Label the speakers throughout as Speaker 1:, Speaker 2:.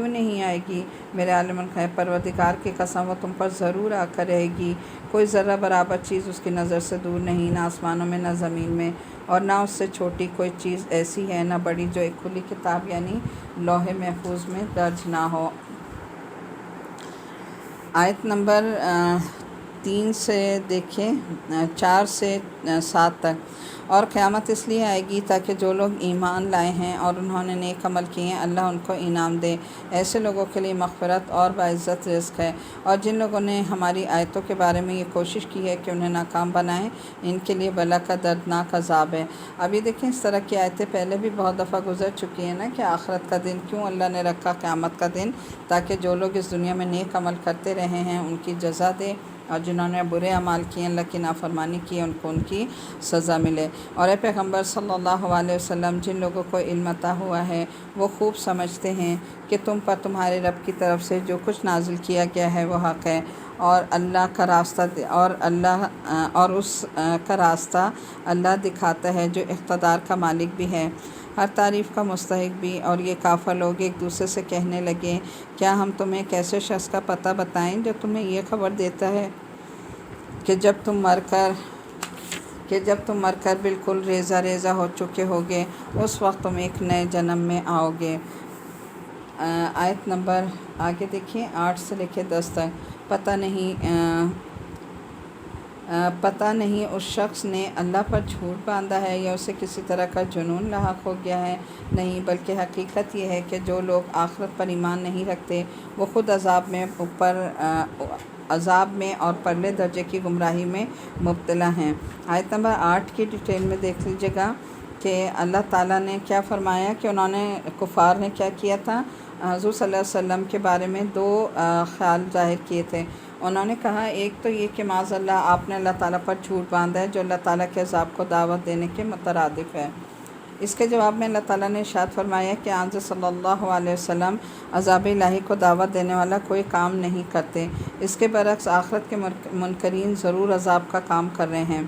Speaker 1: کیوں نہیں آئے گی؟ میرے عالم الغیب پروردگار کی قسم وہ تم پر ضرور آ کر رہے گی۔ کوئی ذرہ برابر چیز اس کی نظر سے دور نہیں، نہ آسمانوں میں نہ زمین میں، اور نہ اس سے چھوٹی کوئی چیز ایسی ہے نہ بڑی جو ایک کھلی کتاب یعنی لوح محفوظ میں درج نہ ہو۔ آیت نمبر 3 سے دیکھیں 4 سے 7 تک۔ اور قیامت اس لیے آئے گی تاکہ جو لوگ ایمان لائے ہیں اور انہوں نے نیک عمل کیے ہیں اللہ ان کو انعام دے۔ ایسے لوگوں کے لیے مغفرت اور باعزت رزق ہے، اور جن لوگوں نے ہماری آیتوں کے بارے میں یہ کوشش کی ہے کہ انہیں ناکام بنائیں ان کے لیے بلا کا دردناک عذاب ہے۔ ابھی دیکھیں اس طرح کی آیتیں پہلے بھی بہت دفعہ گزر چکی ہیں نا، کہ آخرت کا دن کیوں اللہ نے رکھا، قیامت کا دن، تاکہ جو لوگ اس دنیا میں نیک عمل کرتے رہے ہیں ان کی جزا دے، اور جنہوں نے برے اعمال کیے اللہ کی نافرمانی کی ان کو ان کی سزا ملے۔ اور اے پیغمبر صلی اللہ علیہ وسلم، جن لوگوں کو علم عطا ہوا ہے وہ خوب سمجھتے ہیں کہ تم پر تمہارے رب کی طرف سے جو کچھ نازل کیا گیا ہے وہ حق ہے، اور اللہ کا راستہ اور اس کا راستہ اللہ دکھاتا ہے جو اقتدار کا مالک بھی ہے، ہر تعریف کا مستحق بھی۔ اور یہ کافر لوگ ایک دوسرے سے کہنے لگے کیا ہم تمہیں ایک ایسے شخص کا پتہ بتائیں جو تمہیں یہ خبر دیتا ہے کہ جب تم مر کر بالکل ریزہ ریزہ ہو چکے ہوگے اس وقت تم ایک نئے جنم میں آؤ گے۔ آیت نمبر آگے دیکھیں 8 سے لے کے 10 تک۔ پتہ نہیں اس شخص نے اللہ پر جھوٹ باندھا ہے یا اسے کسی طرح کا جنون لاحق ہو گیا ہے، نہیں، بلکہ حقیقت یہ ہے کہ جو لوگ آخرت پر ایمان نہیں رکھتے وہ خود عذاب میں اور پرلے درجے کی گمراہی میں مبتلا ہیں۔ آیت نمبر 8 کی ڈیٹیل میں دیکھ لیجیے گا کہ اللہ تعالیٰ نے کیا فرمایا کہ انہوں نے کفار نے کیا کیا تھا۔ حضور صلی اللہ علیہ وسلم کے بارے میں 2 خیال ظاہر کیے تھے۔ انہوں نے کہا ایک تو یہ کہ معاذ اللہ آپ نے اللہ تعالیٰ پر جھوٹ باندھا ہے جو اللہ تعالیٰ کے عذاب کو دعوت دینے کے مترادف ہے۔ اس کے جواب میں اللہ تعالیٰ نے ارشاد فرمایا کہ آن صلی اللہ علیہ وسلم عذاب الہی کو دعوت دینے والا کوئی کام نہیں کرتے، اس کے برعکس آخرت کے منکرین ضرور عذاب کا کام کر رہے ہیں۔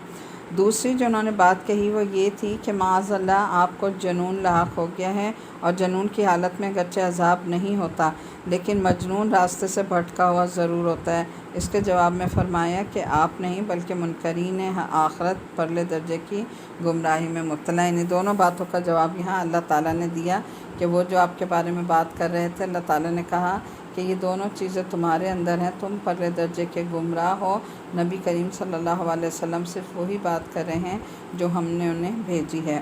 Speaker 1: دوسری جو انہوں نے بات کہی وہ یہ تھی کہ معاذ اللہ آپ کو جنون لاحق ہو گیا ہے، اور جنون کی حالت میں اگرچہ عذاب نہیں ہوتا لیکن مجنون راستے سے بھٹکا ہوا ضرور ہوتا ہے۔ اس کے جواب میں فرمایا کہ آپ نہیں بلکہ منکرین آخرت پرلے درجے کی گمراہی میں مبتلا ہیں۔ دونوں باتوں کا جواب یہاں اللہ تعالیٰ نے دیا کہ وہ جو آپ کے بارے میں بات کر رہے تھے اللہ تعالیٰ نے کہا کہ یہ دونوں چیزیں تمہارے اندر ہیں، تم پرلے درجے کے گمراہ ہو۔ نبی کریم صلی اللہ علیہ وسلم صرف وہی بات کر رہے ہیں جو ہم نے انہیں بھیجی ہے۔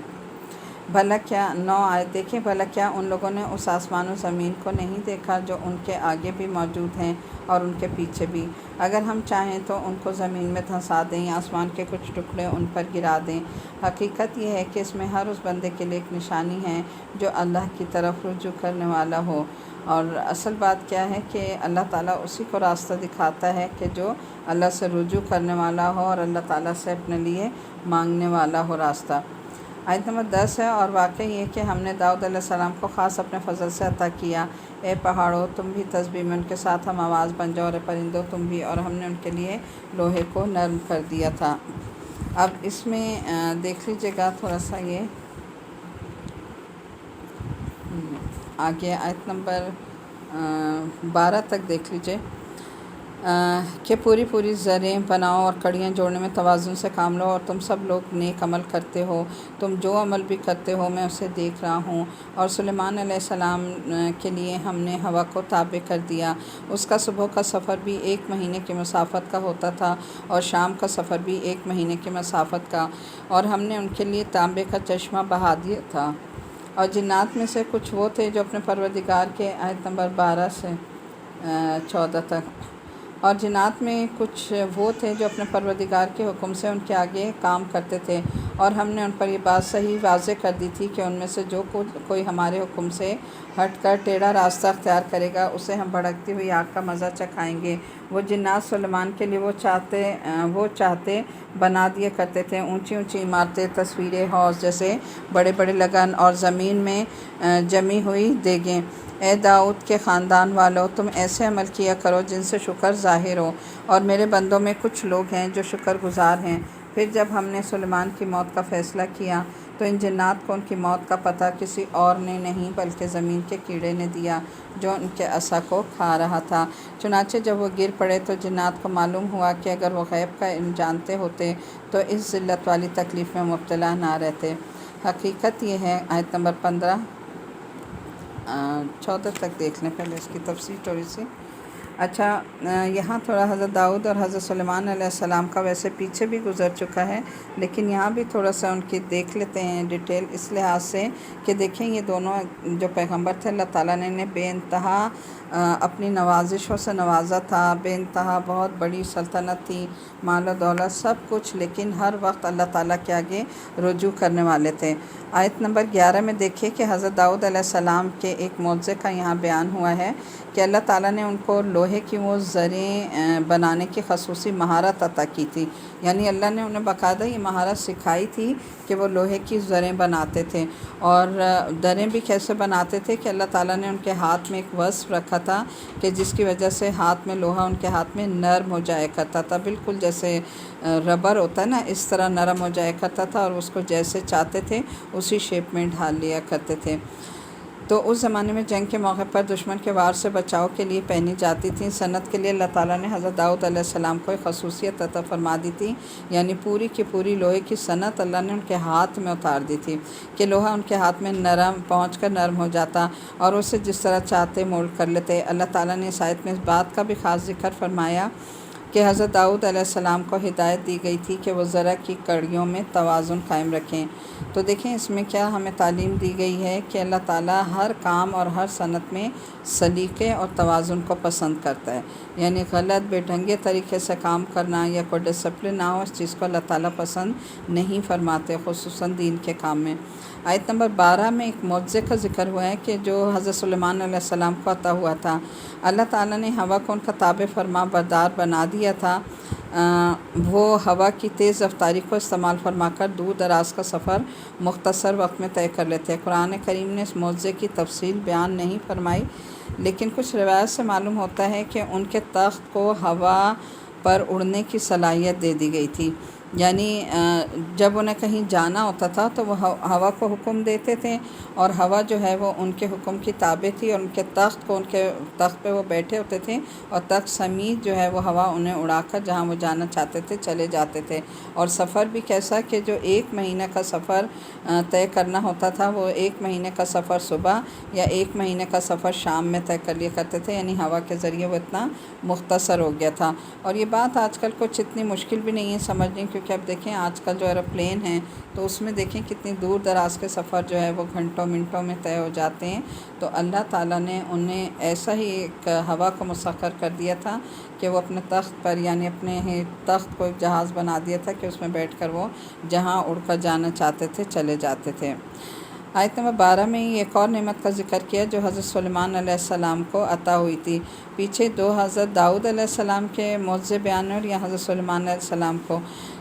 Speaker 1: بھلا کیا 9 آیت دیکھیں، بھلا کیا ان لوگوں نے اس آسمان و زمین کو نہیں دیکھا جو ان کے آگے بھی موجود ہیں اور ان کے پیچھے بھی؟ اگر ہم چاہیں تو ان کو زمین میں دھنسا دیں یا آسمان کے کچھ ٹکڑے ان پر گرا دیں۔ حقیقت یہ ہے کہ اس میں ہر اس بندے کے لیے ایک نشانی ہے جو اللہ کی طرف رجوع کرنے والا ہو، اور اصل بات کیا ہے کہ اللہ تعالیٰ اسی کو راستہ دکھاتا ہے کہ جو اللہ سے رجوع کرنے والا ہو اور اللہ تعالیٰ سے اپنے لیے مانگنے والا ہو راستہ۔ آیت نمبر 10 ہے، اور واقعہ یہ کہ ہم نے داؤد علیہ السلام کو خاص اپنے فضل سے عطا کیا۔ اے پہاڑوں تم بھی تسبیح میں ان کے ساتھ ہم آواز بن جاؤ، اور اے پرندوں تم بھی، اور ہم نے ان کے لیے لوہے کو نرم کر دیا تھا۔ اب اس میں دیکھ لیجیے گا تھوڑا سا یہ آگے آیت نمبر 12 تک دیکھ لیجیے کہ پوری زریں بناؤ اور کڑیاں جوڑنے میں توازن سے کام لو، اور تم سب لوگ نیک عمل کرتے ہو، تم جو عمل بھی کرتے ہو میں اسے دیکھ رہا ہوں۔ اور سلیمان علیہ السلام کے لیے ہم نے ہوا کو تابع کر دیا، اس کا صبح کا سفر بھی 1 مہینے کی مسافت کا ہوتا تھا اور شام کا سفر بھی 1 مہینے کی مسافت کا، اور ہم نے ان کے لیے تانبے کا چشمہ بہا دیا تھا۔ اور جنات میں سے کچھ وہ تھے جو اپنے پروردگار کے آیت نمبر 12 سے 14 تک، اور جنات میں کچھ وہ تھے جو اپنے پروردگار کے حکم سے ان کے آگے کام کرتے تھے، اور ہم نے ان پر یہ بات صحیح واضح کر دی تھی کہ ان میں سے جو کوئی ہمارے حکم سے ہٹ کر ٹیڑھا راستہ اختیار کرے گا اسے ہم بھڑکتی ہوئی آگ کا مزہ چکھائیں گے۔ وہ جنات سلیمان کے لیے وہ چاہتے بنا دیا کرتے تھے، اونچی عمارتیں، تصویریں، حوض جیسے بڑے بڑے لگن، اور زمین میں جمی ہوئی دیگیں۔ اے داؤد کے خاندان والو تم ایسے عمل کیا کرو جن سے شکر ظاہر ہو، اور میرے بندوں میں کچھ لوگ ہیں جو شکر گزار ہیں۔ پھر جب ہم نے سلیمان کی موت کا فیصلہ کیا تو ان جنات کو ان کی موت کا پتہ کسی اور نے نہیں بلکہ زمین کے کیڑے نے دیا جو ان کے عصا کو کھا رہا تھا۔ چنانچہ جب وہ گر پڑے تو جنات کو معلوم ہوا کہ اگر وہ غیب کا علم جانتے ہوتے تو اس ذلت والی تکلیف میں مبتلا نہ رہتے۔ حقیقت یہ ہے، آیت نمبر 15 14 تک دیکھ لیں پہلے اس کی تفسیر تھوڑی سی۔ اچھا، یہاں تھوڑا حضرت داؤد اور حضرت سلیمان علیہ السلام کا ویسے پیچھے بھی گزر چکا ہے، لیکن یہاں بھی تھوڑا سا ان کی دیکھ لیتے ہیں ڈیٹیل، اس لحاظ سے کہ دیکھیں یہ دونوں جو پیغمبر تھے اللہ تعالیٰ نے انہیں بے انتہا اپنی نوازشوں سے نوازا تھا، بے انتہا بہت بڑی سلطنت تھی، مال و دولت سب کچھ، لیکن ہر وقت اللہ تعالیٰ کے آگے رجوع کرنے والے تھے۔ آیت نمبر 11 میں دیکھیے کہ حضرت داؤد علیہ السلام کے ایک معجزے کا یہاں بیان ہوا ہے کہ اللہ تعالیٰ نے ان کو لوہے کی وہ زریں بنانے کی خصوصی مہارت عطا کی تھی، یعنی اللہ نے انہیں باقاعدہ یہ مہارت سکھائی تھی کہ وہ لوہے کی زریں بناتے تھے، اور دریں بھی کیسے بناتے تھے کہ اللہ تعالیٰ نے ان کے ہاتھ میں ایک وصف رکھا تھا کہ جس کی وجہ سے ہاتھ میں لوہا ان کے ہاتھ میں نرم ہو جایا کرتا تھا، بالکل جیسے ربر ہوتا ہے نا، اس طرح نرم ہو جایا کرتا تھا، اور اس کو جیسے چاہتے تھے اسی شیپ میں ڈھال لیا کرتے تھے۔ تو اس زمانے میں جنگ کے موقع پر دشمن کے وار سے بچاؤ کے لیے پہنی جاتی تھیں۔ صنعت کے لیے اللہ تعالیٰ نے حضرت داؤد علیہ السلام کو ایک خصوصیت عطا فرما دی تھی، یعنی پوری کی پوری لوہے کی صنعت اللہ نے ان کے ہاتھ میں اتار دی تھی کہ لوہا ان کے ہاتھ میں نرم پہنچ کر نرم ہو جاتا اور اسے جس طرح چاہتے مولڈ کر لیتے۔ اللہ تعالیٰ نے اس آیت میں اس بات کا بھی خاص ذکر فرمایا کہ حضرت داؤد علیہ السلام کو ہدایت دی گئی تھی کہ وہ ذرا کی کڑیوں میں توازن قائم رکھیں۔ تو دیکھیں اس میں کیا ہمیں تعلیم دی گئی ہے کہ اللہ تعالیٰ ہر کام اور ہر صنعت میں سلیقے اور توازن کو پسند کرتا ہے، یعنی غلط بے ڈھنگے طریقے سے کام کرنا یا کوئی ڈسپلن نہ ہو، اس چیز کو اللہ تعالیٰ پسند نہیں فرماتے، خصوصاً دین کے کام میں۔ آیت نمبر 12 میں ایک معجزے کا ذکر ہوا ہے کہ جو حضرت سلیمان علیہ السلام کو عطا ہوا تھا۔ اللہ تعالیٰ نے ہوا کو ان کا تابع فرما بردار بنا دیا تھا، وہ ہوا کی تیز رفتاری کو استعمال فرما کر دور دراز کا سفر مختصر وقت میں طے کر لیتے ہیں۔ قرآن کریم نے اس معجزے کی تفصیل بیان نہیں فرمائی، لیکن کچھ روایت سے معلوم ہوتا ہے کہ ان کے تخت کو ہوا پر اڑنے کی صلاحیت دے دی گئی تھی، یعنی جب انہیں کہیں جانا ہوتا تھا تو وہ ہوا کو حکم دیتے تھے، اور ہوا جو ہے وہ ان کے حکم کی تابع تھی، اور ان کے تخت پہ وہ بیٹھے ہوتے تھے، اور تخت سمیت جو ہے وہ ہوا انہیں اڑا کر جہاں وہ جانا چاہتے تھے چلے جاتے تھے۔ اور سفر بھی کیسا کہ جو 1 مہینہ کا سفر طے کرنا ہوتا تھا وہ 1 مہینے کا سفر صبح یا 1 مہینے کا سفر شام میں طے کر لیا کرتے تھے، یعنی ہوا کے ذریعے وہ اتنا مختصر ہو گیا تھا۔ اور یہ بات آج کل کچھ اتنی مشکل بھی نہیں ہے سمجھنے، کیونکہ اب دیکھیں آج کل جو ایروپلین ہیں تو اس میں دیکھیں کتنی دور دراز کے سفر جو ہے وہ گھنٹوں منٹوں میں طے ہو جاتے ہیں۔ تو اللہ تعالیٰ نے انہیں ایسا ہی ایک ہوا کو مسخر کر دیا تھا کہ وہ اپنے تخت پر، یعنی اپنے تخت کو ایک جہاز بنا دیا تھا کہ اس میں بیٹھ کر وہ جہاں اڑ کر جانا چاہتے تھے چلے جاتے تھے۔ آیت نمبر 12 میں ہی ایک اور نعمت کا ذکر کیا جو حضرت سلیمان علیہ السلام کو عطا ہوئی تھی۔ پیچھے 2 حضرت داؤد علیہ السلام کے معجزے بیان اور یا حضرت سلیمان علیہ السلام کو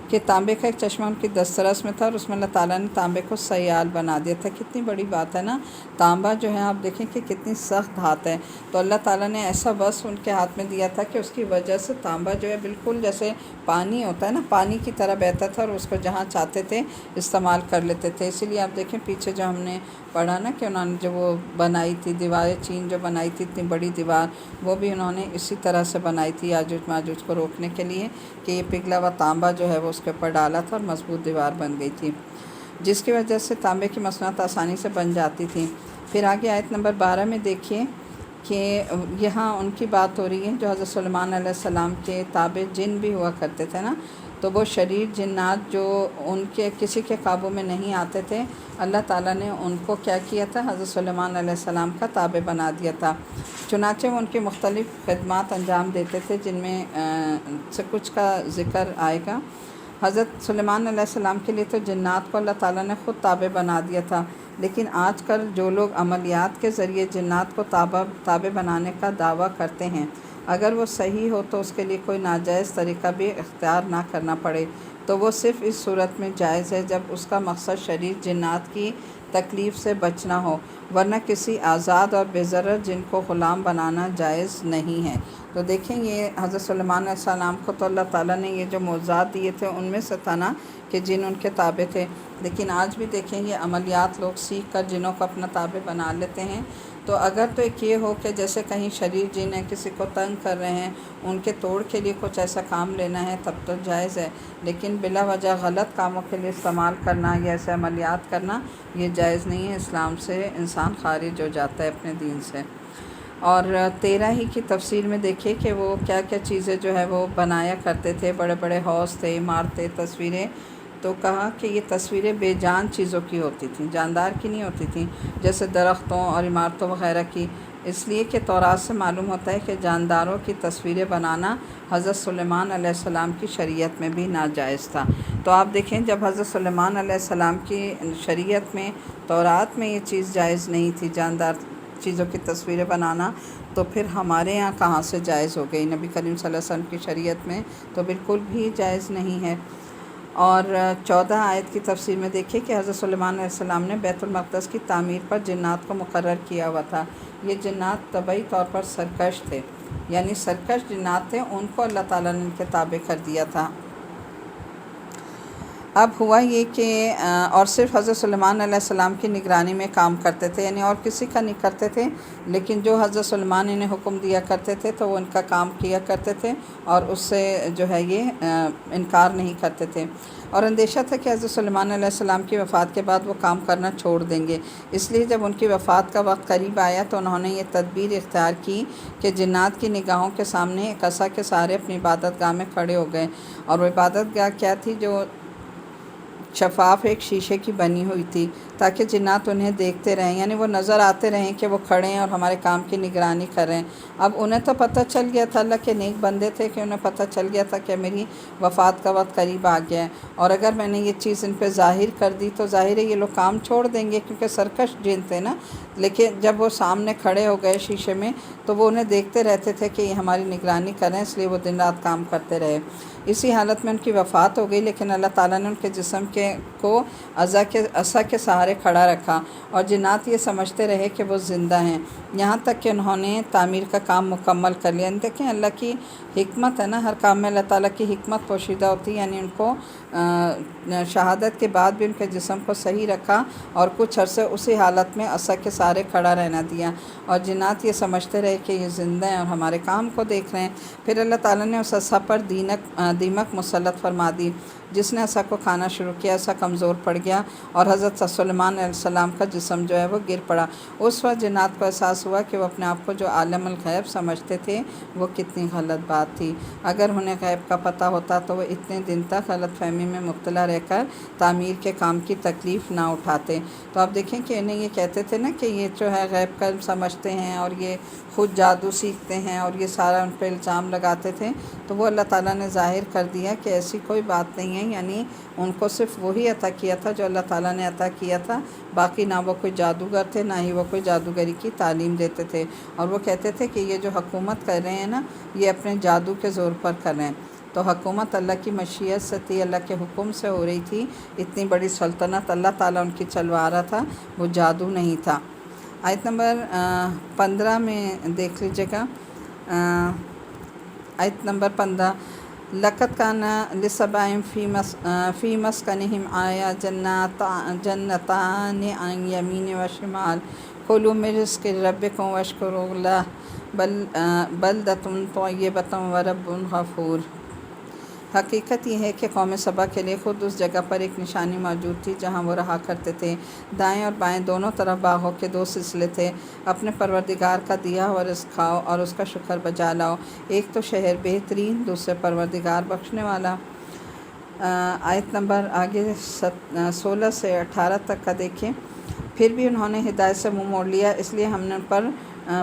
Speaker 1: کہ تانبے کا ایک چشمہ ان کی دسترس میں تھا، اور اس میں اللہ تعالیٰ نے تانبے کو سیال بنا دیا تھا۔ کتنی بڑی بات ہے نا، تانبا جو ہے آپ دیکھیں کہ کتنی سخت دھات ہے، تو اللہ تعالیٰ نے ایسا وصف ان کے ہاتھ میں دیا تھا کہ اس کی وجہ سے تانبا جو ہے بالکل جیسے پانی ہوتا ہے نا، پانی کی طرح بہتا تھا، اور اس کو جہاں چاہتے تھے استعمال کر لیتے تھے۔ اسی لیے آپ دیکھیں پیچھے جو ہم نے پڑھا نا کہ انہوں نے جو وہ بنائی تھی دیوار چین جو بنائی تھی اتنی بڑی دیوار، وہ بھی انہوں نے اسی طرح سے بنائی تھی یاجوج ماجوج کو روکنے کے لیے کہ یہ پگھلا ہوا تانبا جو ہے وہ اس کے اوپر ڈالا تھا اور مضبوط دیوار بن گئی تھی، جس کی وجہ سے تانبے کی مصنوعات آسانی سے بن جاتی تھیں۔ پھر آگے آیت نمبر 12 میں دیکھیے کہ یہاں ان کی بات ہو رہی ہے جو حضرت سلیمان علیہ السلام کے تابع جن بھی ہوا کرتے تھے نا، تو وہ شریر جنات جو ان کے کسی کے قابو میں نہیں آتے تھے، اللہ تعالیٰ نے ان کو کیا کیا تھا، حضرت سلیمان علیہ السلام کا تابع بنا دیا تھا۔ چنانچہ وہ ان کی مختلف خدمات انجام دیتے تھے، جن میں سے کچھ کا ذکر آئے گا۔ حضرت سلیمان علیہ السلام کے لیے تو جنات کو اللہ تعالیٰ نے خود تابع بنا دیا تھا، لیکن آج کل جو لوگ عملیات کے ذریعے جنات کو تابع بنانے کا دعویٰ کرتے ہیں، اگر وہ صحیح ہو تو اس کے لیے کوئی ناجائز طریقہ بھی اختیار نہ کرنا پڑے، تو وہ صرف اس صورت میں جائز ہے جب اس کا مقصد شریر جنات کی تکلیف سے بچنا ہو، ورنہ کسی آزاد اور بے ضرر جن کو غلام بنانا جائز نہیں ہے۔ تو دیکھیں یہ حضرت سلیمان علیہ السلام کو تو اللہ تعالیٰ نے یہ جو معجزات دیے تھے ان میں سے تھا نا کہ جن ان کے تابع تھے، لیکن آج بھی دیکھیں یہ عملیات لوگ سیکھ کر جنوں کو اپنا تابع بنا لیتے ہیں۔ تو اگر تو ایک یہ ہو کہ جیسے کہیں شریر جن ہیں کسی کو تنگ کر رہے ہیں، ان کے توڑ کے لیے کچھ ایسا کام لینا ہے تب تو جائز ہے، لیکن بلا وجہ غلط کاموں کے لیے استعمال کرنا یا ایسے عملیات کرنا یہ جائز نہیں ہے۔ اسلام سے انسان خارج ہو جاتا ہے اپنے دین سے۔ اور 13 ہی کی تفسیر میں دیکھیے کہ وہ کیا کیا چیزیں جو ہے وہ بنایا کرتے تھے، بڑے بڑے حوض تھے، عمارتیں، تصویریں۔ تو کہا کہ یہ تصویریں بے جان چیزوں کی ہوتی تھیں، جاندار کی نہیں ہوتی تھیں، جیسے درختوں اور عمارتوں وغیرہ کی، اس لیے کہ تورات سے معلوم ہوتا ہے کہ جانداروں کی تصویریں بنانا حضرت سلیمان علیہ السلام کی شریعت میں بھی ناجائز تھا۔ تو آپ دیکھیں جب حضرت سلیمان علیہ السلام کی شریعت میں، تورات میں یہ چیز جائز نہیں تھی جاندار چیزوں کی تصویریں بنانا، تو پھر ہمارے ہاں کہاں سے جائز ہو گئی؟ نبی کریم صلی اللہ علیہ وسلم کی شریعت میں تو بالکل بھی جائز نہیں ہے۔ اور 14 آیت کی تفسیر میں دیکھیے کہ حضرت سلیمان علیہ السلام نے بیت المقدس کی تعمیر پر جنات کو مقرر کیا ہوا تھا۔ یہ جنات طبعی طور پر سرکش تھے، یعنی سرکش جنات تھے، ان کو اللہ تعالیٰ نے ان کے تابع کر دیا تھا۔ اب ہوا یہ کہ اور صرف حضرت سلیمان علیہ السلام کی نگرانی میں کام کرتے تھے، یعنی اور کسی کا نہیں کرتے تھے، لیکن جو حضرت سلیمان انہیں حکم دیا کرتے تھے تو وہ ان کا کام کیا کرتے تھے اور اس سے جو ہے یہ انکار نہیں کرتے تھے۔ اور اندیشہ تھا کہ حضرت سلیمان علیہ السلام کی وفات کے بعد وہ کام کرنا چھوڑ دیں گے، اس لیے جب ان کی وفات کا وقت قریب آیا تو انہوں نے یہ تدبیر اختیار کی کہ جنات کی نگاہوں کے سامنے ایک عصا کے سہارے اپنی عبادت گاہ میں کھڑے ہو گئے، اور وہ عبادت گاہ کیا تھی؟ جو شفاف ایک شیشے کی بنی ہوئی تھی، تاکہ جنات انہیں دیکھتے رہیں، یعنی وہ نظر آتے رہیں کہ وہ کھڑے ہیں اور ہمارے کام کی نگرانی کر رہے ہیں۔ اب انہیں تو پتہ چل گیا تھا، اللہ کے نیک بندے تھے کہ انہیں پتہ چل گیا تھا کہ میری وفات کا وقت قریب آ گیا ہے، اور اگر میں نے یہ چیز ان پہ ظاہر کر دی تو ظاہر ہے یہ لوگ کام چھوڑ دیں گے، کیونکہ سرکش جن تھے نا۔ لیکن جب وہ سامنے کھڑے ہو گئے شیشے میں تو وہ انہیں دیکھتے رہتے تھے کہ یہ ہماری نگرانی کر رہے ہیں، اس لیے وہ دن رات کام کرتے رہے۔ اسی حالت میں ان کی وفات ہو گئی، لیکن اللہ تعالیٰ نے ان کے جسم کو عصا کے سہارے کھڑا رکھا، اور جنات یہ سمجھتے رہے کہ وہ زندہ ہیں، یہاں تک کہ انہوں نے تعمیر کا کام مکمل کر لیا۔ دیکھیں اللہ کی حکمت ہے نا، ہر کام میں اللہ تعالیٰ کی حکمت پوشیدہ ہوتی ہے، یعنی ان کو شہادت کے بعد بھی ان کے جسم کو صحیح رکھا اور کچھ عرصے اسی حالت میں عصا کے سہارے کھڑا رہنا دیا، اور جنات یہ سمجھتے رہے کہ یہ زندہ ہیں اور ہمارے کام کو دیکھ رہے ہیں۔ پھر اللہ تعالیٰ نے اس عصا پر دیمک مسلط فرما دی، جس نے عصا کو کھانا شروع کیا، عصا کمزور پڑ گیا اور حضرت سلیمان علیہ السلام کا جسم جو ہے وہ گر پڑا۔ اس وقت جنات کو احساس ہوا کہ وہ اپنے آپ کو جو عالم الغیب سمجھتے تھے وہ کتنی غلط بات تھی۔ اگر انہیں غیب کا پتہ ہوتا تو وہ اتنے دن تک غلط فہمی میں مبتلا رہ کر تعمیر کے کام کی تکلیف نہ اٹھاتے۔ تو آپ دیکھیں کہ انہیں یہ کہتے تھے نا کہ یہ جو ہے غیب کا سمجھتے ہیں اور یہ خود جادو سیکھتے ہیں، اور یہ سارا ان پہ الزام لگاتے تھے، تو وہ اللہ تعالیٰ نے ظاہر کر دیا کہ ایسی کوئی بات نہیں ہے، یعنی ان کو صرف وہی عطا کیا تھا جو اللہ تعالیٰ نے عطا کیا تھا، باقی نہ وہ کوئی جادوگر تھے نہ ہی وہ کوئی جادوگری کی تعلیم دیتے تھے۔ اور وہ کہتے تھے کہ یہ جو حکومت کر رہے ہیں نا یہ اپنے جادو کے زور پر کر رہے ہیں، تو حکومت اللہ کی مشیت سے تھی، اللہ کے حکم سے ہو رہی تھی، اتنی بڑی سلطنت اللہ تعالیٰ ان کی چلوا رہا تھا، وہ جادو نہیں تھا۔ آیت نمبر 15 میں دیکھ لیجیے گا، آیت نمبر 15، لَقَدْ كَانَ لِسَبْإٍ فِي مَسْكَنِهِمْ آیَةٌ جَنَّتَانِ عَنْ یَمِینٍ وَشِمَالٍ کُلُوا مِن رِزْقِ رَبِّکُمْ وَاشْکُرُوا لَهُ بَلْدَةٌ طَیِّبَةٌ وَرَبٌّ غَفُورٌ۔ حقیقت یہ ہے کہ قوم سبا کے لیے خود اس جگہ پر ایک نشانی موجود تھی جہاں وہ رہا کرتے تھے۔ دائیں اور بائیں دونوں طرف باغوں کے 2 سلسلے تھے۔ اپنے پروردگار کا دیا ہوا رزق کھاؤ اور اس کا شکر بجا لاؤ، ایک تو شہر بہترین، دوسرے پروردگار بخشنے والا۔ آیت نمبر آگے 16 سے 18 تک کا دیکھیں۔ پھر بھی انہوں نے ہدایت سے منہ موڑ لیا، اس لیے ہم نے ان پر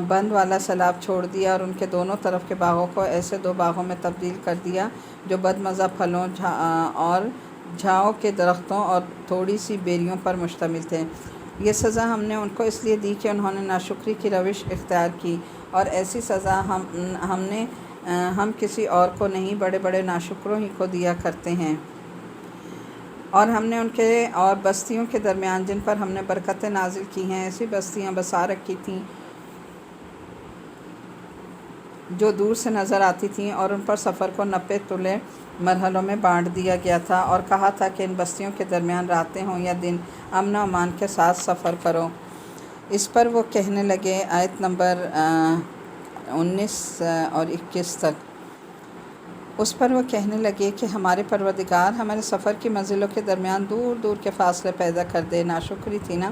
Speaker 1: بند والا سیلاب چھوڑ دیا اور ان کے دونوں طرف کے باغوں کو ایسے 2 باغوں میں تبدیل کر دیا جو بد مزہ پھلوں اور جھاؤ کے درختوں اور تھوڑی سی بیریوں پر مشتمل تھے۔ یہ سزا ہم نے ان کو اس لیے دی کہ انہوں نے ناشکری کی روش اختیار کی، اور ایسی سزا ہم کسی اور کو نہیں، بڑے بڑے ناشکروں ہی کو دیا کرتے ہیں۔ اور ہم نے ان کے اور بستیوں کے درمیان جن پر ہم نے برکتیں نازل کی ہیں ایسی بستیاں بسا رکھی تھیں جو دور سے نظر آتی تھیں، اور ان پر سفر کو 90 طلوع مرحلوں میں بانٹ دیا گیا تھا، اور کہا تھا کہ ان بستیوں کے درمیان راتیں ہوں یا دن امن و امان کے ساتھ سفر کرو۔ اس پر وہ کہنے لگے، آیت نمبر 19 اور 21 تک، اس پر وہ کہنے لگے کہ ہمارے پروردگار ہمارے سفر کی منزلوں کے درمیان دور دور کے فاصلے پیدا کر دے۔ ناشکری تھی نا،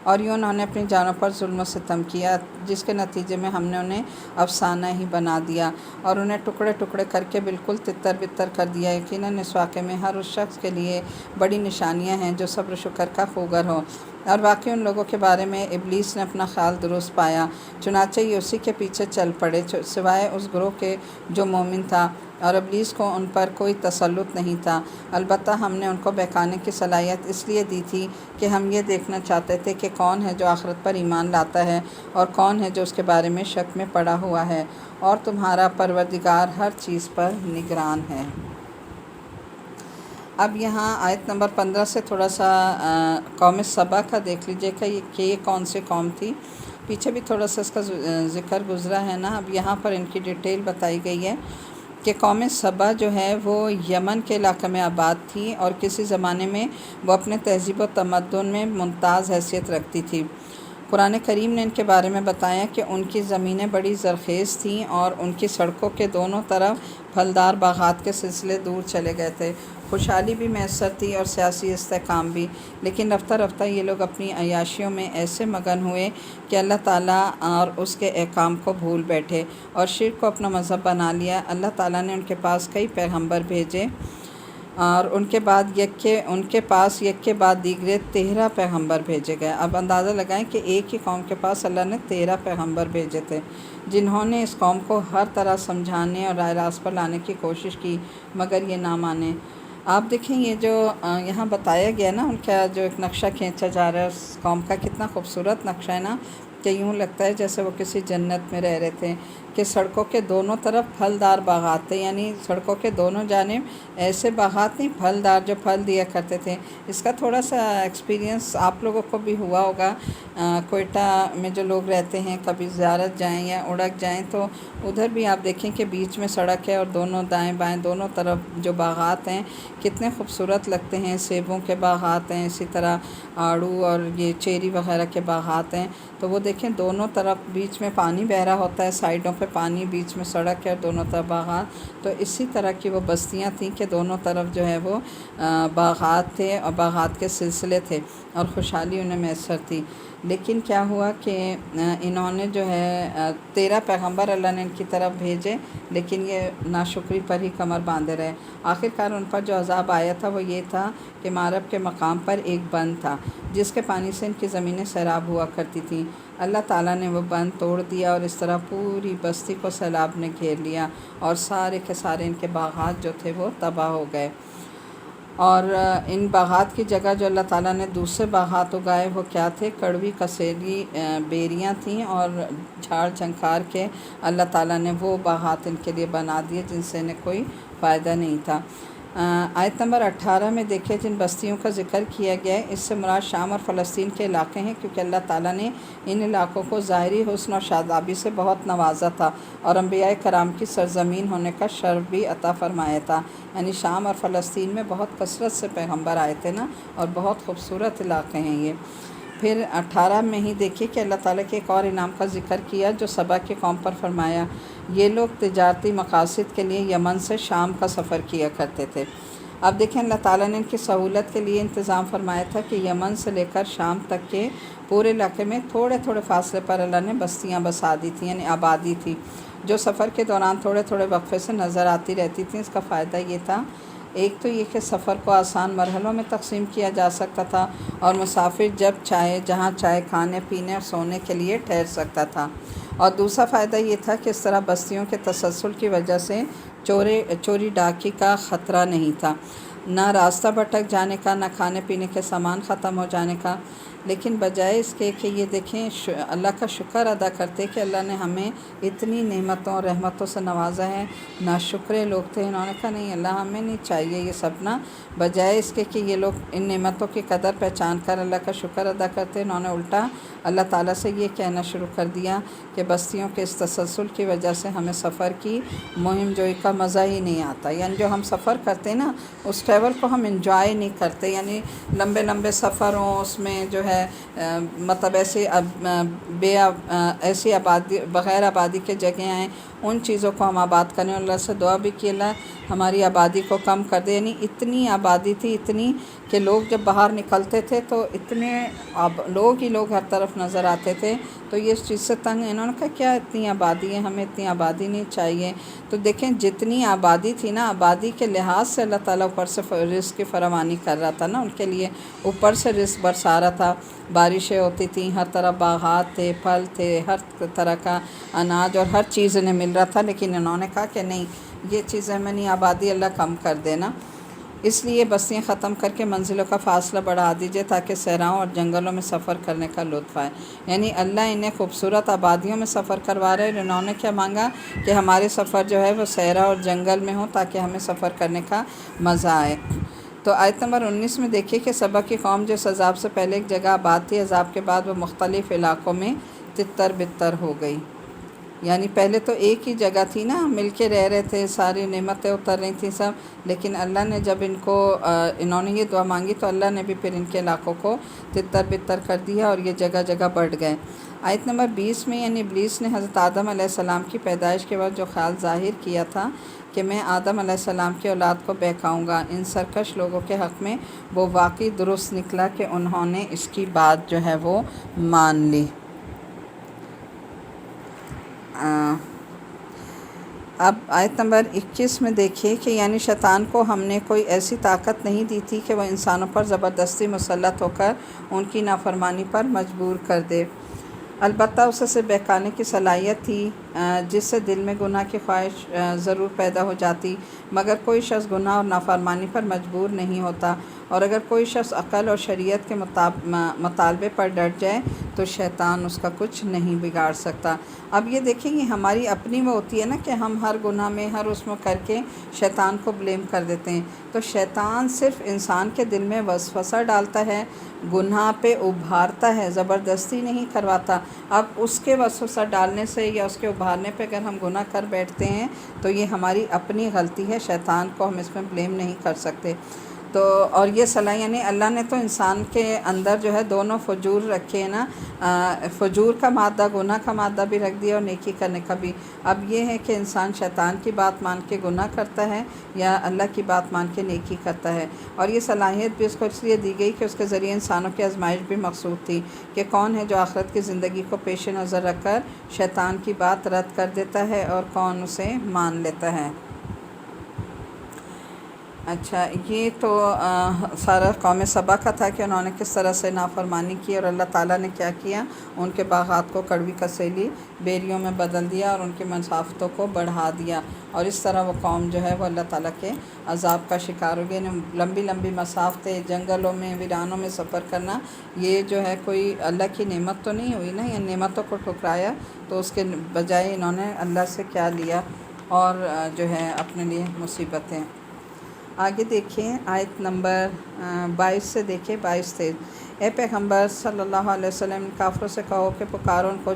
Speaker 1: اور یوں انہوں نے اپنی جانوں پر ظلم و ستم کیا، جس کے نتیجے میں ہم نے انہیں افسانہ ہی بنا دیا اور انہیں ٹکڑے ٹکڑے کر کے بالکل تتر بتر کر دیا۔ یقیناً اس واقعے میں ہر اس شخص کے لیے بڑی نشانیاں ہیں جو صبر و شکر کا خوگر ہو۔ اور واقعی ان لوگوں کے بارے میں ابلیس نے اپنا خیال درست پایا، چنانچہ یہ اسی کے پیچھے چل پڑے، سوائے اس گروہ کے جو مومن تھا، اور ابلیس کو ان پر کوئی تسلط نہیں تھا۔ البتہ ہم نے ان کو بہکانے کی صلاحیت اس لیے دی تھی کہ ہم یہ دیکھنا چاہتے تھے کہ کون ہے جو آخرت پر ایمان لاتا ہے اور کون ہے جو اس کے بارے میں شک میں پڑا ہوا ہے، اور تمہارا پروردگار ہر چیز پر نگران ہے۔ اب یہاں آیت نمبر 15 سے تھوڑا سا قوم سبا کا دیکھ لیجئے کہ یہ کون سی قوم تھی۔ پیچھے بھی تھوڑا سا اس کا ذکر گزرا ہے نا، اب یہاں پر ان کی ڈیٹیل بتائی گئی ہے کہ قوم سبا جو ہے وہ یمن کے علاقے میں آباد تھی، اور کسی زمانے میں وہ اپنے تہذیب و تمدن میں ممتاز حیثیت رکھتی تھی۔ قرآن کریم نے ان کے بارے میں بتایا کہ ان کی زمینیں بڑی زرخیز تھیں اور ان کی سڑکوں کے دونوں طرف پھلدار باغات کے سلسلے دور چلے گئے تھے۔ خوشحالی بھی میسر تھی اور سیاسی استحکام بھی، لیکن رفتہ رفتہ یہ لوگ اپنی عیاشیوں میں ایسے مگن ہوئے کہ اللہ تعالیٰ اور اس کے احکام کو بھول بیٹھے اور شرک کو اپنا مذہب بنا لیا۔ اللہ تعالیٰ نے ان کے پاس کئی پیغمبر بھیجے، اور ان کے پاس یک کے بعد دیگرے 13 پیغمبر بھیجے گئے۔ اب اندازہ لگائیں کہ ایک ہی قوم کے پاس اللہ نے 13 پیغمبر بھیجے تھے، جنہوں نے اس قوم کو ہر طرح سمجھانے اور راہ راست پر لانے کی کوشش کی، مگر یہ نہ مانے۔ آپ دیکھیں یہ جو یہاں بتایا گیا نا، ان کا جو ایک نقشہ کھینچا جا رہا ہے اس قوم کا، کتنا خوبصورت نقشہ ہے نا، کہ یوں لگتا ہے جیسے وہ کسی جنت میں رہ رہے تھے، کہ سڑکوں کے دونوں طرف پھلدار باغات تھے، یعنی سڑکوں کے دونوں جانب ایسے باغات نہیں، پھلدار جو پھل دیا کرتے تھے۔ اس کا تھوڑا سا ایکسپیرینس آپ لوگوں کو بھی ہوا ہوگا، کوئٹہ میں جو لوگ رہتے ہیں کبھی زیارت جائیں یا اڑک جائیں تو ادھر بھی آپ دیکھیں کہ بیچ میں سڑک ہے اور دونوں دائیں بائیں دونوں طرف جو باغات ہیں کتنے خوبصورت لگتے ہیں۔ سیبوں کے باغات ہیں، اسی طرح آڑو اور یہ چیری وغیرہ کے باغات ہیں، تو وہ دیکھیں دونوں طرف بیچ میں پانی بہہ رہا ہوتا ہے، سائیڈوں پہ پانی، بیچ میں سڑک ہے اور دونوں طرف باغات۔ تو اسی طرح کی وہ بستیاں تھیں کہ دونوں طرف جو ہے وہ باغات تھے اور باغات کے سلسلے تھے اور خوشحالی انہیں میسر تھی۔ لیکن کیا ہوا کہ انہوں نے جو ہے 13 پیغمبر اللہ نے ان کی طرف بھیجے، لیکن یہ ناشکری پر ہی کمر باندھے رہے۔ آخرکار ان پر جو عذاب آیا تھا وہ یہ تھا کہ مارب کے مقام پر ایک بند تھا جس کے پانی سے ان کی زمینیں سیراب ہوا کرتی تھیں۔ اللہ تعالیٰ نے وہ بند توڑ دیا اور اس طرح پوری بستی کو سیلاب نے گھیر لیا اور سارے کے سارے ان کے باغات جو تھے وہ تباہ ہو گئے۔ اور ان باغات کی جگہ جو اللہ تعالیٰ نے دوسرے باغات اگائے وہ کیا تھے؟ کڑوی کسیلی بیریاں تھیں، اور جھاڑ جھنکار کے اللہ تعالیٰ نے وہ باغات ان کے لیے بنا دیے جن سے انہیں کوئی فائدہ نہیں تھا۔ آیت نمبر 18 میں دیکھیں جن بستیوں کا ذکر کیا گیا ہے اس سے مراد شام اور فلسطین کے علاقے ہیں، کیونکہ اللہ تعالیٰ نے ان علاقوں کو ظاہری حسن اور شادابی سے بہت نوازا تھا اور انبیاء کرام کی سرزمین ہونے کا شرف بھی عطا فرمایا تھا۔ یعنی شام اور فلسطین میں بہت کثرت سے پیغمبر آئے تھے نا، اور بہت خوبصورت علاقے ہیں یہ۔ پھر 18 میں ہی دیکھیے کہ اللہ تعالیٰ کے ایک اور انعام کا ذکر کیا جو سبا کی قوم پر فرمایا۔ یہ لوگ تجارتی مقاصد کے لیے یمن سے شام کا سفر کیا کرتے تھے۔ اب دیکھیں اللہ تعالیٰ نے ان کی سہولت کے لیے انتظام فرمایا تھا کہ یمن سے لے کر شام تک کے پورے علاقے میں تھوڑے تھوڑے فاصلے پر اللہ نے بستیاں بسا دی تھیں، یعنی آبادی تھی، جو سفر کے دوران تھوڑے تھوڑے وقفے سے نظر آتی رہتی تھیں۔ اس کا فائدہ یہ تھا، ایک تو یہ کہ سفر کو آسان مرحلوں میں تقسیم کیا جا سکتا تھا اور مسافر جب چاہے جہاں چاہے کھانے پینے اور سونے کے لیے ٹھہر سکتا تھا، اور دوسرا فائدہ یہ تھا کہ اس طرح بستیوں کے تسلسل کی وجہ سے چوری ڈاکی کا خطرہ نہیں تھا۔ نہ راستہ بھٹک جانے کا، نہ کھانے پینے کے سامان ختم ہو جانے کا، لیکن بجائے اس کے کہ یہ دیکھیں اللہ کا شکر ادا کرتے کہ اللہ نے ہمیں اتنی نعمتوں اور رحمتوں سے نوازا ہے۔ ناشکرے لوگ تھے، انہوں نے کہا نہیں اللہ ہمیں نہیں چاہیے یہ سب نا، بجائے اس کے کہ یہ لوگ ان نعمتوں کی قدر پہچان کر اللہ کا شکر ادا کرتے، انہوں نے الٹا اللہ تعالیٰ سے یہ کہنا شروع کر دیا کہ بستیوں کے اس تسلسل کی وجہ سے ہمیں سفر کی مہم جوئی کا مزہ ہی نہیں آتا، یعنی جو ہم سفر کرتے ہیں نا اس ٹریول کو ہم انجوائے نہیں کرتے، یعنی لمبے لمبے سفر ہوں اس میں جو ہے مطلب ایسی آبادی بغیر آبادی کے جگہیں ہیں ان چیزوں کو ہم آباد کریں، اللہ سے دعا بھی کہ اللہ ہماری آبادی کو کم کر دے، یعنی اتنی آبادی تھی اتنی کہ لوگ جب باہر نکلتے تھے تو اتنے لوگ ہی لوگ ہر طرف نظر آتے تھے، تو یہ اس چیز سے تنگ انہوں نے کہا کیا اتنی آبادی ہے، ہمیں اتنی آبادی نہیں چاہیے۔ تو دیکھیں جتنی آبادی تھی نا، آبادی کے لحاظ سے اللہ تعالیٰ اوپر سے رزق کی فراوانی کر رہا تھا نا ان کے لیے، اوپر سے رزق برسا رہا تھا، بارشیں ہوتی تھیں، ہر طرف باغات تھے، پھل تھے، ہر طرح کا اناج اور ہر چیز انہیں مل رہا تھا، لیکن انہوں نے کہا کہ نہیں یہ چیزیں میں نہیں، آبادی اللہ کم کر دینا، اس لیے بستیاں ختم کر کے منزلوں کا فاصلہ بڑھا دیجیے تاکہ صحراؤں اور جنگلوں میں سفر کرنے کا لطف آئے، یعنی اللہ انہیں خوبصورت آبادیوں میں سفر کروا رہے، انہوں نے کیا مانگا کہ ہمارے سفر جو ہے وہ صحرا اور جنگل میں ہوں تاکہ ہمیں سفر کرنے کا مزہ آئے۔ تو آیت نمبر 19 میں دیکھیے کہ سبا کی قوم جو اس عذاب سے پہلے ایک جگہ آباد تھی، عذاب کے بعد وہ مختلف علاقوں میں تتر بتر ہو گئی، یعنی پہلے تو ایک ہی جگہ تھی نا، مل کے رہ رہے تھے، ساری نعمتیں اتر رہی تھیں سب، لیکن اللہ نے جب انہوں نے یہ دعا مانگی تو اللہ نے بھی پھر ان کے علاقوں کو تتر بتر کر دیا اور یہ جگہ جگہ بڑھ گئے۔ آیت نمبر 20 میں یعنی ابلیس نے حضرت آدم علیہ السلام کی پیدائش کے بعد جو خیال ظاہر کیا تھا کہ میں آدم علیہ السلام کی اولاد کو بہکاؤں گا ان سرکش لوگوں کے حق میں، وہ واقعی درست نکلا کہ انہوں نے اس کی بات جو ہے وہ مان لی۔ اب آیت نمبر 21 میں دیکھیے کہ یعنی شیطان کو ہم نے کوئی ایسی طاقت نہیں دی تھی کہ وہ انسانوں پر زبردستی مسلط ہو کر ان کی نافرمانی پر مجبور کر دے، البتہ اسے بہکانے کی صلاحیت تھی جس سے دل میں گناہ کی خواہش ضرور پیدا ہو جاتی، مگر کوئی شخص گناہ اور نافرمانی پر مجبور نہیں ہوتا، اور اگر کوئی شخص عقل اور شریعت کے مطالبے پر ڈٹ جائے تو شیطان اس کا کچھ نہیں بگاڑ سکتا۔ اب یہ دیکھیں یہ ہماری اپنی وہ ہوتی ہے نا کہ ہم ہر گناہ میں ہر اس میں کر کے شیطان کو بلیم کر دیتے ہیں، تو شیطان صرف انسان کے دل میں وسوسہ ڈالتا ہے، گناہ پہ ابھارتا ہے، زبردستی نہیں کرواتا۔ اب اس کے وسوسہ ڈالنے سے یا اس کے ابھارنے پہ اگر ہم گناہ کر بیٹھتے ہیں تو یہ ہماری اپنی غلطی ہے، شیطان کو ہم اس میں بلیم نہیں کر سکتے۔ تو اور یہ صلاح یعنی اللہ نے تو انسان کے اندر جو ہے دونوں فجور رکھے ہیں نا، فجور کا مادہ گناہ کا مادہ بھی رکھ دیا اور نیکی کرنے کا بھی۔ اب یہ ہے کہ انسان شیطان کی بات مان کے گناہ کرتا ہے یا اللہ کی بات مان کے نیکی کرتا ہے، اور یہ صلاحیت بھی اس کو اس لیے دی گئی کہ اس کے ذریعے انسانوں کی آزمائش بھی مقصود تھی کہ کون ہے جو آخرت کی زندگی کو پیش نظر رکھ کر شیطان کی بات رد کر دیتا ہے اور کون اسے مان لیتا ہے۔ اچھا یہ تو سارا قوم سبا کا تھا کہ انہوں نے کس طرح سے نافرمانی کی اور اللہ تعالیٰ نے کیا کیا، ان کے باغات کو کڑوی کسیلی بیریوں میں بدل دیا اور ان کی مسافتوں کو بڑھا دیا، اور اس طرح وہ قوم جو ہے وہ اللہ تعالیٰ کے عذاب کا شکار ہو گئی۔ لمبی لمبی مسافتیں، جنگلوں میں ویرانوں میں سفر کرنا، یہ جو ہے کوئی اللہ کی نعمت تو نہیں ہوئی نا، یہ نعمتوں کو ٹھکرایا تو اس کے بجائے انہوں نے اللہ سے کیا لیا اور جو ہے اپنے لیے مصیبتیں۔ آگے دیکھیں آیت نمبر 22 سے دیکھیں 22-23، اے پیغمبر صلی اللہ علیہ وسلم کافروں سے کہو کہ پکارو ان کو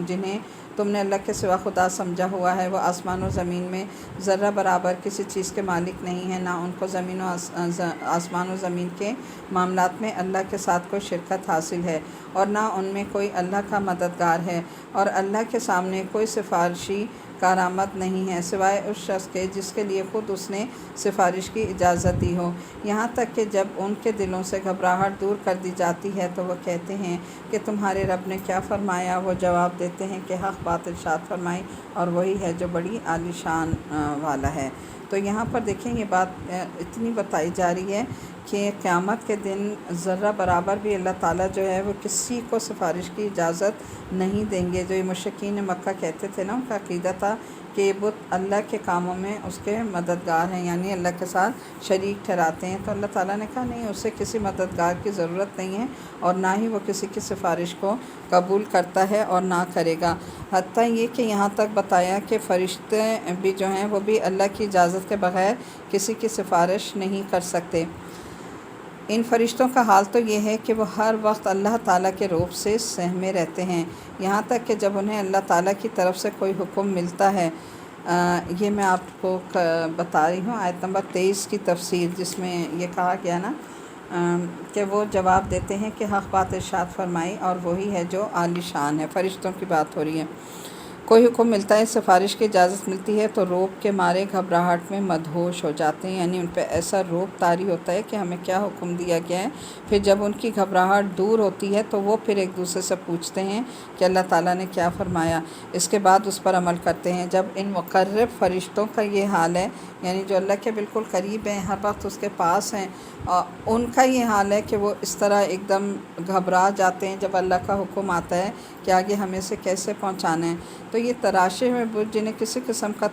Speaker 1: جنہیں تم نے اللہ کے سوا خدا سمجھا ہوا ہے، وہ آسمان و زمین میں ذرہ برابر کسی چیز کے مالک نہیں ہیں، نہ ان کو آسمان و زمین کے معاملات میں اللہ کے ساتھ کوئی شرکت حاصل ہے، اور نہ ان میں کوئی اللہ کا مددگار ہے، اور اللہ کے سامنے کوئی سفارشی کارآمد نہیں ہے سوائے اس شخص کے جس کے لیے خود اس نے سفارش کی اجازت دی ہو، یہاں تک کہ جب ان کے دلوں سے گھبراہٹ دور کر دی جاتی ہے تو وہ کہتے ہیں کہ تمہارے رب نے کیا فرمایا، وہ جواب دیتے ہیں کہ حق بات ارشاد فرمائی اور وہی ہے جو بڑی عالی شان والا ہے۔ تو یہاں پر دیکھیں یہ بات اتنی بتائی جا رہی ہے کہ قیامت کے دن ذرہ برابر بھی اللہ تعالیٰ جو ہے وہ کسی کو سفارش کی اجازت نہیں دیں گے، جو یہ مشرکین مکہ کہتے تھے نا، ان کا عقیدہ تھا کہ بت اللہ کے کاموں میں اس کے مددگار ہیں، یعنی اللہ کے ساتھ شریک ٹھہراتے ہیں۔ تو اللہ تعالیٰ نے کہا نہیں، اسے کسی مددگار کی ضرورت نہیں ہے، اور نہ ہی وہ کسی کی سفارش کو قبول کرتا ہے اور نہ کرے گا۔ حتیٰ یہ کہ یہاں تک بتایا کہ فرشتے بھی جو ہیں وہ بھی اللہ کی اجازت کے بغیر کسی کی سفارش نہیں کر سکتے۔ ان فرشتوں کا حال تو یہ ہے کہ وہ ہر وقت اللہ تعالیٰ کے روب سے سہمے رہتے ہیں، یہاں تک کہ جب انہیں اللہ تعالیٰ کی طرف سے کوئی حکم ملتا ہے، یہ میں آپ کو بتا رہی ہوں آیت نمبر 23 کی تفسیر، جس میں یہ کہا گیا نا کہ وہ جواب دیتے ہیں کہ حق بات ارشاد فرمائی اور وہی ہے جو عالی شان ہے۔ فرشتوں کی بات ہو رہی ہے۔ کوئی حکم ملتا ہے، سفارش کی اجازت ملتی ہے تو روب کے مارے گھبراہٹ میں مدہوش ہو جاتے ہیں، یعنی ان پہ ایسا روب طاری ہوتا ہے کہ ہمیں کیا حکم دیا گیا ہے۔ پھر جب ان کی گھبراہٹ دور ہوتی ہے تو وہ پھر ایک دوسرے سے پوچھتے ہیں کہ اللہ تعالیٰ نے کیا فرمایا، اس کے بعد اس پر عمل کرتے ہیں۔ جب ان مقرب فرشتوں کا یہ حال ہے، یعنی جو اللہ کے بالکل قریب ہیں، ہر وقت اس کے پاس ہیں، ان کا یہ حال ہے کہ وہ اس طرح ایک دم گھبرا جاتے ہیں جب اللہ کا حکم آتا ہے کہ آگے ہمیں سے کیسے پہنچانا ہے۔ تو یہ تراشے ہوئے بت جنہیں کسی قسم کا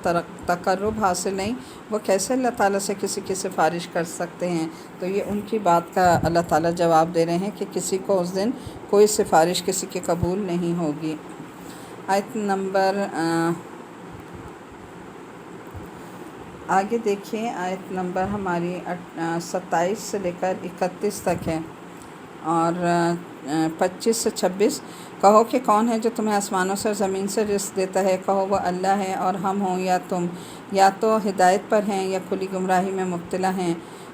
Speaker 1: تقرب حاصل نہیں، وہ کیسے اللہ تعالیٰ سے کسی کی سفارش کر سکتے ہیں؟ تو یہ ان کی بات کا اللہ تعالیٰ جواب دے رہے ہیں کہ کسی کو اس دن کوئی سفارش کسی کی قبول نہیں ہوگی۔ آیت نمبر آگے دیکھیں، آیت نمبر ہماری 27 سے لے کر 31 تک ہے، اور 25 سے 26۔ کہو کہ کون ہے جو تمہیں آسمانوں سے اور زمین سے رزق دیتا ہے؟ کہو وہ اللہ ہے، اور ہم ہوں یا تم، یا تو ہدایت پر ہیں یا کھلی گمراہی میں مبتلا ہیں۔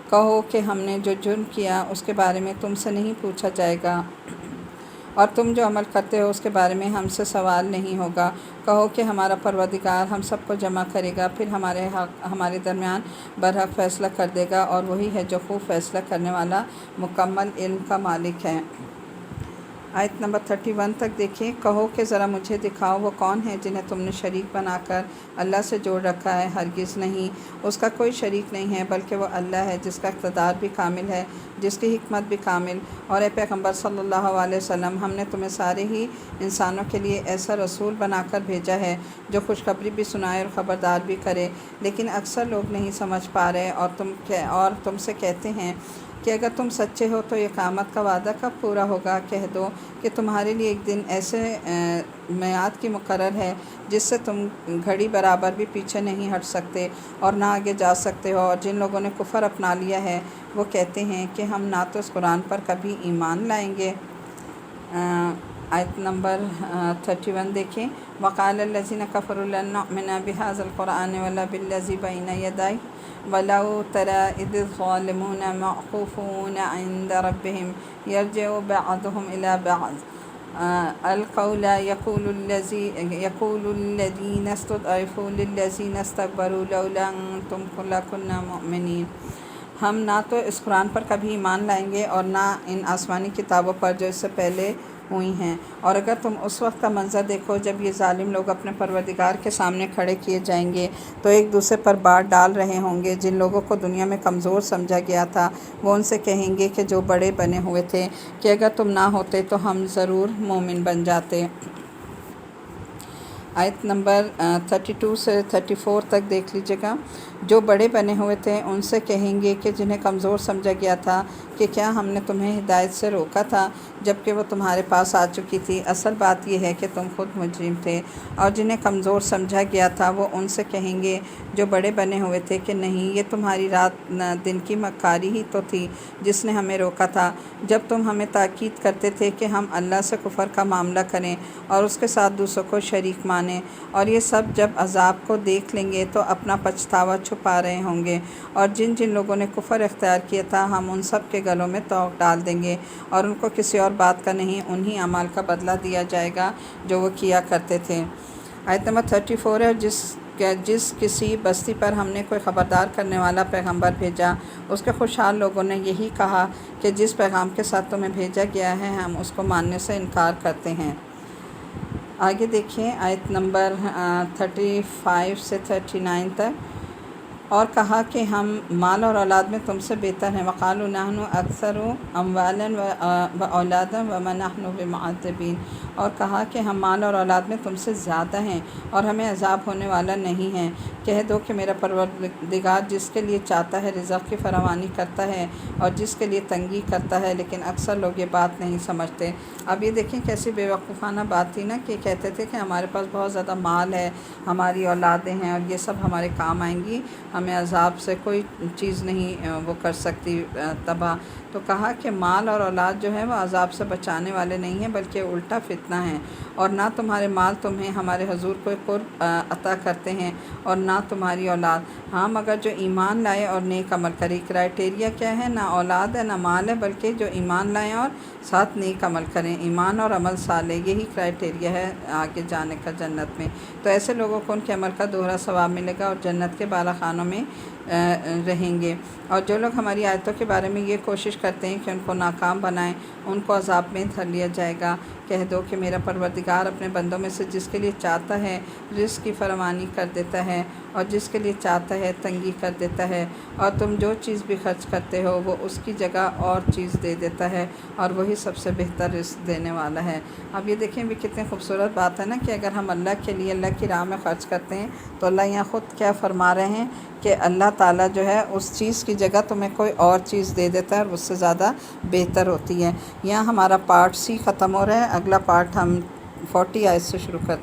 Speaker 1: کہو کہ ہم نے جو جرم کیا اس کے بارے میں تم سے نہیں پوچھا جائے گا، اور تم جو عمل کرتے ہو اس کے بارے میں ہم سے سوال نہیں ہوگا۔ کہو کہ ہمارا پروردگار ہم سب کو جمع کرے گا، پھر ہمارے درمیان برحق فیصلہ کر دے گا، اور وہی ہے جو خوب فیصلہ کرنے والا مکمل علم کا مالک ہے۔ آیت نمبر 31 تک دیکھیں۔ کہو کہ ذرا مجھے دکھاؤ وہ کون ہے جنہیں تم نے شریک بنا کر اللہ سے جوڑ رکھا ہے؟ ہرگز نہیں، اس کا کوئی شریک نہیں ہے، بلکہ وہ اللہ ہے جس کا اقتدار بھی کامل ہے، جس کی حکمت بھی کامل۔ اور اے پیغمبر صلی اللہ علیہ وسلم، ہم نے تمہیں سارے ہی انسانوں کے لیے ایسا رسول بنا کر بھیجا ہے جو خوشخبری بھی سنائے اور خبردار بھی کرے، لیکن اکثر لوگ نہیں سمجھ پا رہے، اور تم سے کہتے ہیں کہ اگر تم سچے ہو تو یہ قیامت کا وعدہ کب پورا ہوگا؟ کہہ دو کہ تمہارے لیے ایک دن ایسے میعاد کی مقرر ہے جس سے تم گھڑی برابر بھی پیچھے نہیں ہٹ سکتے اور نہ آگے جا سکتے ہو۔ اور جن لوگوں نے کفر اپنا لیا ہے وہ کہتے ہیں کہ ہم نہ تو اس قرآن پر کبھی ایمان لائیں گے۔ آیت نمبر 31 دیکھیں۔ وقال الذین کفروا لن نؤمن بهذا القرآن ولا بالذی بین یدیہ ولو تری اذ الظالمون موقوفون عند ربهم یرجع بعضهم إلی بعض القول یقول الذین استضعفوا للذین استکبروا لولا انتم لکنا مؤمنین۔ ہم نہ تو اس قرآن پر کبھی ایمان لائیں گے اور نہ ان آسمانی کتابوں پر جو اس سے پہلے ہوئی ہیں، اور اگر تم اس وقت کا منظر دیکھو جب یہ ظالم لوگ اپنے پروردگار کے سامنے کھڑے کیے جائیں گے تو ایک دوسرے پر بار ڈال رہے ہوں گے۔ جن لوگوں کو دنیا میں کمزور سمجھا گیا تھا وہ ان سے کہیں گے کہ جو بڑے بنے ہوئے تھے کہ اگر تم نہ ہوتے تو ہم ضرور مومن بن جاتے۔ آیت نمبر 32 سے 34 تک دیکھ لیجیے گا۔ جو بڑے بنے ہوئے تھے ان سے کہیں گے کہ جنہیں کمزور سمجھا گیا تھا کہ کیا ہم نے تمہیں ہدایت سے روکا تھا جبکہ وہ تمہارے پاس آ چکی تھی؟ اصل بات یہ ہے کہ تم خود مجرم تھے۔ اور جنہیں کمزور سمجھا گیا تھا وہ ان سے کہیں گے جو بڑے بنے ہوئے تھے کہ نہیں، یہ تمہاری رات دن کی مکاری ہی تو تھی جس نے ہمیں روکا تھا، جب تم ہمیں تاکید کرتے تھے کہ ہم اللہ سے کفر کا معاملہ کریں اور اس کے ساتھ دوسروں کو شریک مانیں۔ اور یہ سب جب عذاب کو دیکھ لیں گے تو اپنا پچھتاوا چھپا رہے ہوں گے۔ اور جن جن لوگوں نے کفر اختیار کیا تھا ہم ان سب کے گلوں میں طوق ڈال دیں گے، اور ان کو کسی اور بات کا نہیں، انہی اعمال کا بدلہ دیا جائے گا جو وہ کیا کرتے تھے۔ آیت نمبر 34 ہے۔ جس کسی بستی پر ہم نے کوئی خبردار کرنے والا پیغمبر بھیجا اس کے خوشحال لوگوں نے یہی کہا کہ جس پیغام کے ساتھ تمہیں بھیجا گیا ہے ہم اس کو ماننے سے انکار کرتے ہیں۔ آگے دیکھیں آیت نمبر 35 سے 39 تک۔ اور کہا کہ ہم مال اور اولاد میں تم سے بہتر ہیں۔ وقالوا نحن اکثر اموالا و اولادا وما نحن بمعذبین، اور کہا کہ ہم مال اور اولاد میں تم سے زیادہ ہیں اور ہمیں عذاب ہونے والا نہیں ہے۔ کہہ دو کہ میرا پروردگار جس کے لیے چاہتا ہے رزق کی فراوانی کرتا ہے اور جس کے لیے تنگی کرتا ہے، لیکن اکثر لوگ یہ بات نہیں سمجھتے۔ اب یہ دیکھیں کیسی بے وقوفانہ بات تھی نا، کہ کہتے تھے کہ ہمارے پاس بہت زیادہ مال ہے، ہماری اولادیں ہیں اور یہ سب ہمارے کام آئیں گی، ہمیں عذاب سے کوئی چیز نہیں وہ کر سکتی تباہ۔ تو کہا کہ مال اور اولاد جو ہے وہ عذاب سے بچانے والے نہیں ہیں، بلکہ الٹا فتنہ ہیں، اور نہ تمہارے مال تمہیں ہمارے حضور کو قرب عطا کرتے ہیں اور نہ تمہاری اولاد، ہاں مگر جو ایمان لائے اور نیک عمل کرے۔ کرائٹیریا کیا ہے؟ نہ اولاد ہے نہ مال ہے، بلکہ جو ایمان لائیں اور ساتھ نیک عمل کریں، ایمان اور عمل صالح، یہی کرائٹیریا ہے آگے جانے کا جنت میں۔ تو ایسے لوگوں کو ان کے عمل کا دوہرا ثواب ملے گا اور جنت کے بالا خانوں میں رہیں گے۔ اور جو لوگ ہماری آیتوں کے بارے میں یہ کوشش کرتے ہیں کہ ان کو ناکام بنائیں، ان کو عذاب میں دھر لیا جائے گا۔ کہہ دو کہ میرا پروردگار اپنے بندوں میں سے جس کے لیے چاہتا ہے رزق کی فراوانی کر دیتا ہے اور جس کے لیے چاہتا ہے تنگی کر دیتا ہے، اور تم جو چیز بھی خرچ کرتے ہو وہ اس کی جگہ اور چیز دے دیتا ہے، اور وہی سب سے بہتر رزق دینے والا ہے۔ اب یہ دیکھیں بھی کتنی خوبصورت بات ہے نا، کہ اگر ہم اللہ کے لیے اللہ کی راہ میں خرچ کرتے ہیں تو اللہ یہاں خود کیا فرما رہے ہیں کہ اللہ تعالیٰ جو ہے اس چیز کی جگہ تمہیں کوئی اور چیز دے دیتا ہے اور اس سے زیادہ بہتر ہوتی ہے۔ یہاں ہمارا پارٹ سی ختم ہو رہا ہے، اگلا پارٹ ہم 40 آیت سے شروع کر